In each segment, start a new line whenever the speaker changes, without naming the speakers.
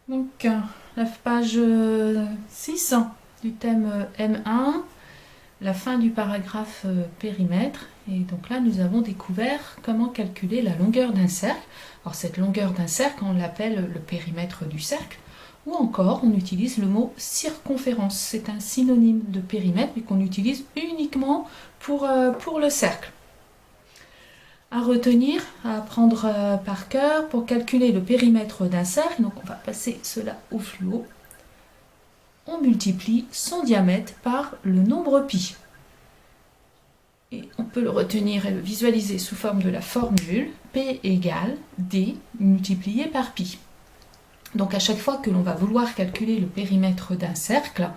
Donc, la page 6 du thème M1, la fin du paragraphe périmètre. Et donc là, nous avons découvert comment calculer la longueur d'un cercle. Alors, cette longueur d'un cercle, on l'appelle le périmètre du cercle. Ou encore, on utilise le mot circonférence. C'est un synonyme de périmètre, mais qu'on utilise uniquement pour le cercle. À retenir, à apprendre par cœur pour calculer le périmètre d'un cercle. Donc on va passer cela au fluo. On multiplie son diamètre par le nombre pi. Et on peut le retenir et le visualiser sous forme de la formule P égale D multiplié par pi. Donc à chaque fois que l'on va vouloir calculer le périmètre d'un cercle,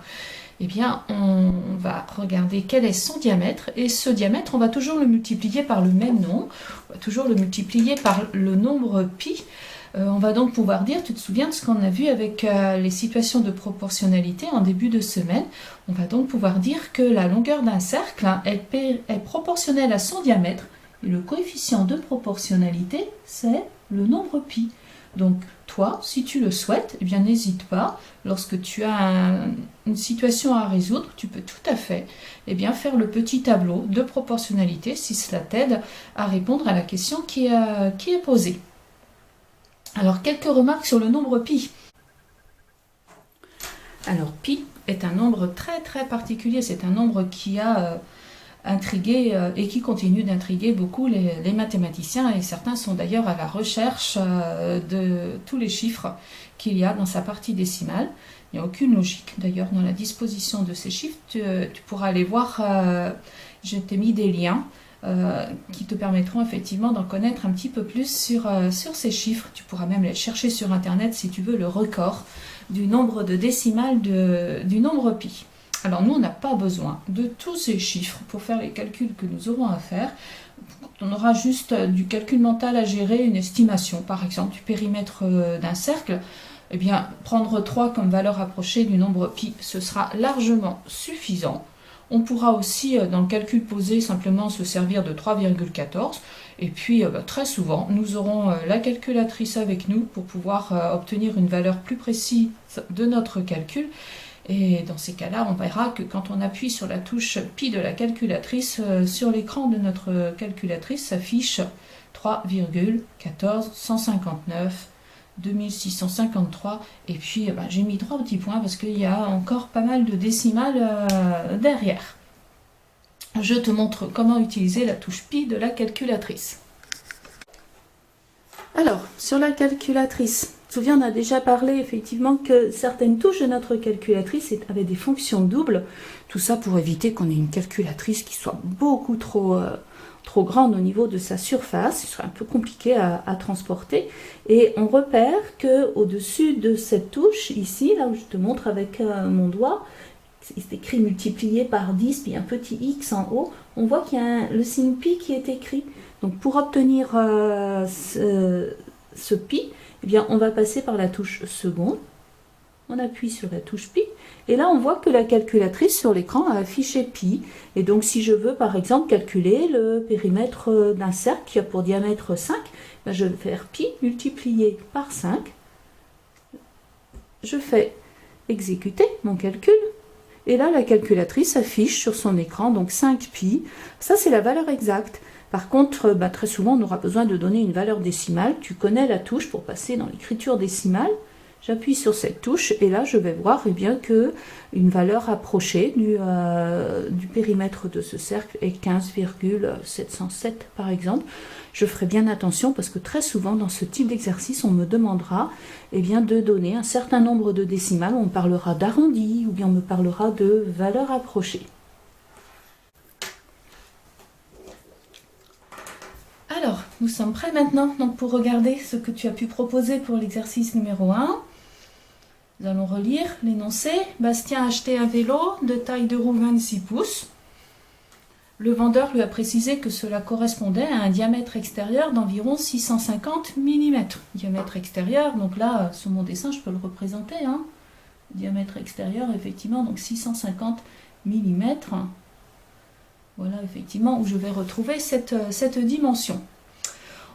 eh bien, on va regarder quel est son diamètre, et ce diamètre, on va toujours le multiplier par le même nombre, on va toujours le multiplier par le nombre pi. On va donc pouvoir dire, tu te souviens de ce qu'on a vu avec les situations de proportionnalité en début de semaine, on va donc pouvoir dire que la longueur d'un cercle est proportionnelle à son diamètre, et le coefficient de proportionnalité, c'est le nombre pi. Donc toi, si tu le souhaites, eh bien n'hésite pas, lorsque tu as une situation à résoudre, tu peux tout à fait faire le petit tableau de proportionnalité si cela t'aide à répondre à la question qui est posée. Alors quelques remarques sur le nombre pi. Alors pi est un nombre très très particulier, c'est un nombre qui a intrigué et qui continue d'intriguer beaucoup les mathématiciens, et certains sont d'ailleurs à la recherche de tous les chiffres qu'il y a dans sa partie décimale. Il n'y a aucune logique d'ailleurs dans la disposition de ces chiffres. Tu pourras aller voir, je t'ai mis des liens qui te permettront effectivement d'en connaître un petit peu plus sur ces chiffres. Tu pourras même les chercher sur internet si tu veux le record du nombre de décimales du nombre pi. Alors nous, on n'a pas besoin de tous ces chiffres pour faire les calculs que nous aurons à faire. On aura juste du calcul mental à gérer, une estimation, par exemple, du périmètre d'un cercle. Eh bien, prendre 3 comme valeur approchée du nombre pi, ce sera largement suffisant. On pourra aussi, dans le calcul posé, simplement se servir de 3,14. Et puis, très souvent, nous aurons la calculatrice avec nous pour pouvoir obtenir une valeur plus précise de notre calcul. Et dans ces cas-là, on verra que quand on appuie sur la touche pi de la calculatrice, sur l'écran de notre calculatrice s'affiche 3,14159, 2653. Et puis j'ai mis 3 petits points parce qu'il y a encore pas mal de décimales derrière. Je te montre comment utiliser la touche pi de la calculatrice. Alors, sur la calculatrice, tu te souviens, on a déjà parlé effectivement que certaines touches de notre calculatrice avaient des fonctions doubles. Tout ça pour éviter qu'on ait une calculatrice qui soit beaucoup trop grande au niveau de sa surface. Ce serait un peu compliqué à transporter. Et on repère qu'au-dessus de cette touche, ici, là où je te montre avec mon doigt, c'est écrit multiplié par 10, puis un petit X en haut, on voit qu'il y a le signe pi qui est écrit. Donc pour obtenir ce pi, eh bien, on va passer par la touche seconde, on appuie sur la touche pi, et là on voit que la calculatrice sur l'écran a affiché pi. Et donc si je veux par exemple calculer le périmètre d'un cercle qui a pour diamètre 5, ben, je vais faire pi multiplié par 5, je fais exécuter mon calcul, et là la calculatrice affiche sur son écran donc 5 pi, ça c'est la valeur exacte. Par contre, très souvent, on aura besoin de donner une valeur décimale. Tu connais la touche pour passer dans l'écriture décimale. J'appuie sur cette touche et là, je vais voir que une valeur approchée du périmètre de ce cercle est 15,707 par exemple. Je ferai bien attention parce que très souvent, dans ce type d'exercice, on me demandera de donner un certain nombre de décimales. On parlera d'arrondi ou bien on me parlera de valeur approchée. Alors, nous sommes prêts maintenant donc, pour regarder ce que tu as pu proposer pour l'exercice numéro 1. Nous allons relire l'énoncé. Bastien a acheté un vélo de taille de roue 26 pouces. Le vendeur lui a précisé que cela correspondait à un diamètre extérieur d'environ 650 mm. Diamètre extérieur, donc là, sur mon dessin, je peux le représenter. Diamètre extérieur, effectivement, donc 650 mm. Voilà effectivement où je vais retrouver cette dimension.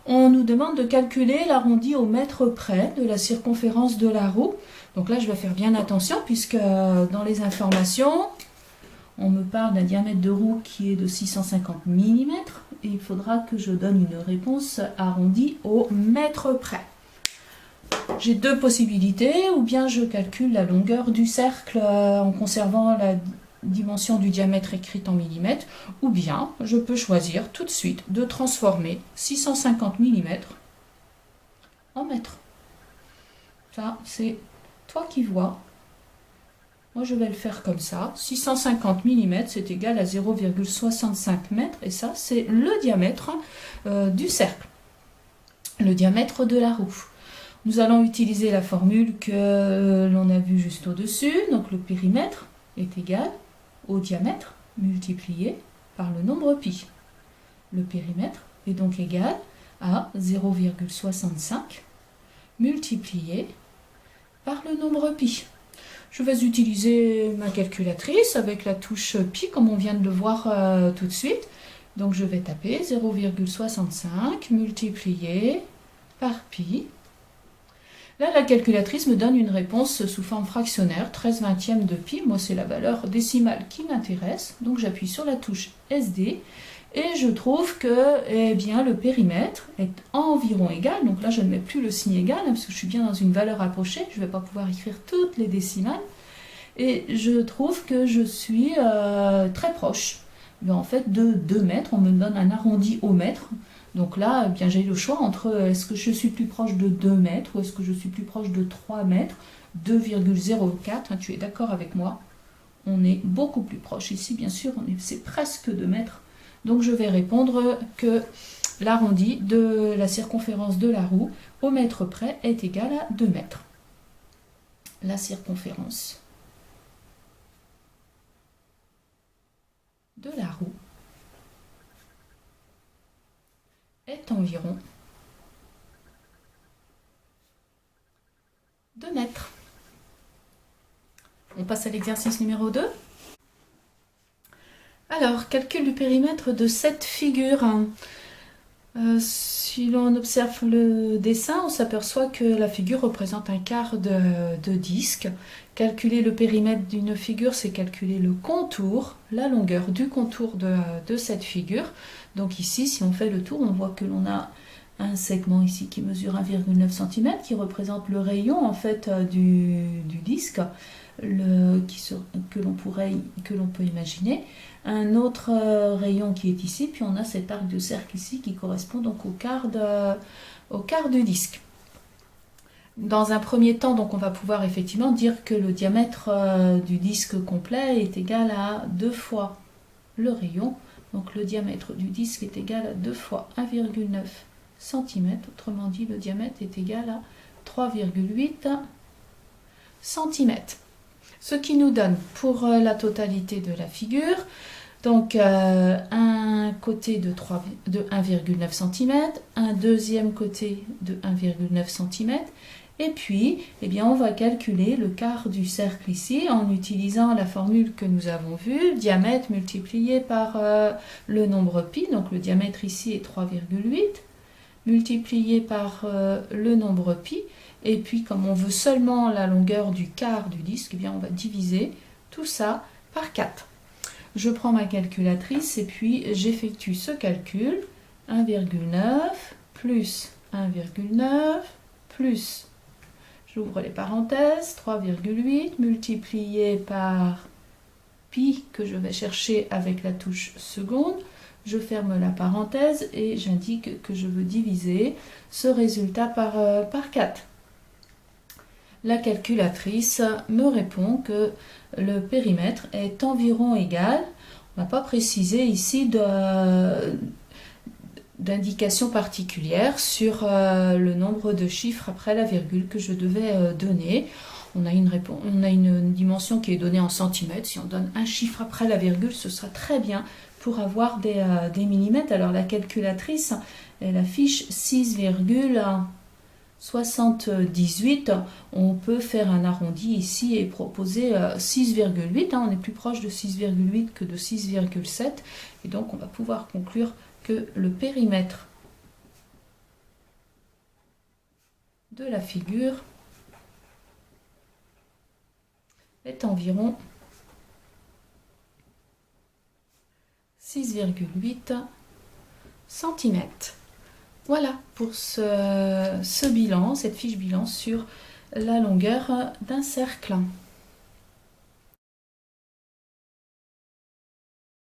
On nous demande de calculer l'arrondi au mètre près de la circonférence de la roue. Donc là, je vais faire bien attention puisque dans les informations, on me parle d'un diamètre de roue qui est de 650 mm et il faudra que je donne une réponse arrondie au mètre près. J'ai deux possibilités, ou bien je calcule la longueur du cercle en conservant la dimension du diamètre écrite en millimètres, ou bien je peux choisir tout de suite de transformer 650 mm en mètres. Ça, c'est toi qui vois. Moi, je vais le faire comme ça. 650 mm, c'est égal à 0,65 m, et ça, c'est le diamètre du cercle, le diamètre de la roue. Nous allons utiliser la formule que l'on a vue juste au-dessus. Donc, le périmètre est égal au diamètre multiplié par le nombre pi. Le périmètre est donc égal à 0,65 multiplié par le nombre pi. Je vais utiliser ma calculatrice avec la touche pi comme on vient de le voir tout de suite. Donc je vais taper 0,65 multiplié par pi. Là, la calculatrice me donne une réponse sous forme fractionnaire, 13/20 de pi. Moi, c'est la valeur décimale qui m'intéresse. Donc j'appuie sur la touche SD et je trouve que le périmètre est environ égal. Donc là, je ne mets plus le signe égal parce que je suis bien dans une valeur approchée. Je ne vais pas pouvoir écrire toutes les décimales. Et je trouve que je suis très proche. Mais en fait, de 2 mètres, on me donne un arrondi au mètre. Donc là, j'ai le choix entre est-ce que je suis plus proche de 2 mètres ou est-ce que je suis plus proche de 3 mètres. 2,04, tu es d'accord avec moi? On est beaucoup plus proche ici, bien sûr, c'est presque 2 mètres. Donc je vais répondre que l'arrondi de la circonférence de la roue au mètre près est égal à 2 mètres. La circonférence de la roue est environ 2 mètres. On passe à l'exercice numéro 2. Alors, calcul du périmètre de cette figure. Si l'on observe le dessin, on s'aperçoit que la figure représente un quart de disque. Calculer le périmètre d'une figure, c'est calculer le contour, la longueur du contour de cette figure. Donc ici, si on fait le tour, on voit que l'on a un segment ici qui mesure 1,9 cm, qui représente le rayon en fait du disque que l'on peut imaginer. Un autre rayon qui est ici, puis on a cet arc de cercle ici qui correspond donc au quart du disque. Dans un premier temps, donc on va pouvoir effectivement dire que le diamètre du disque complet est égal à 2 fois le rayon. Donc le diamètre du disque est égal à 2 fois 1,9 cm. Autrement dit, le diamètre est égal à 3,8 cm. Ce qui nous donne pour la totalité de la figure, donc un côté de 1,9 cm, un deuxième côté de 1,9 cm, et puis on va calculer le quart du cercle ici en utilisant la formule que nous avons vue, diamètre multiplié par le nombre pi, donc le diamètre ici est 3,8, multiplié par le nombre pi, et puis comme on veut seulement la longueur du quart du disque, on va diviser tout ça par 4. Je prends ma calculatrice et puis j'effectue ce calcul. 1,9 plus 1,9 plus, j'ouvre les parenthèses, 3,8 multiplié par pi que je vais chercher avec la touche seconde. Je ferme la parenthèse et j'indique que je veux diviser ce résultat par 4. La calculatrice me répond que le périmètre est environ égal. On n'a pas précisé ici d'indication particulière sur le nombre de chiffres après la virgule que je devais donner. On a une dimension qui est donnée en centimètres. Si on donne un chiffre après la virgule, ce sera très bien pour avoir des millimètres. Alors la calculatrice, elle affiche 6,78. On peut faire un arrondi ici et proposer 6,8. On est plus proche de 6,8 que de 6,7. Et donc on va pouvoir conclure que le périmètre de la figure est environ 6,8 cm. Voilà pour ce bilan, cette fiche bilan sur la longueur d'un cercle.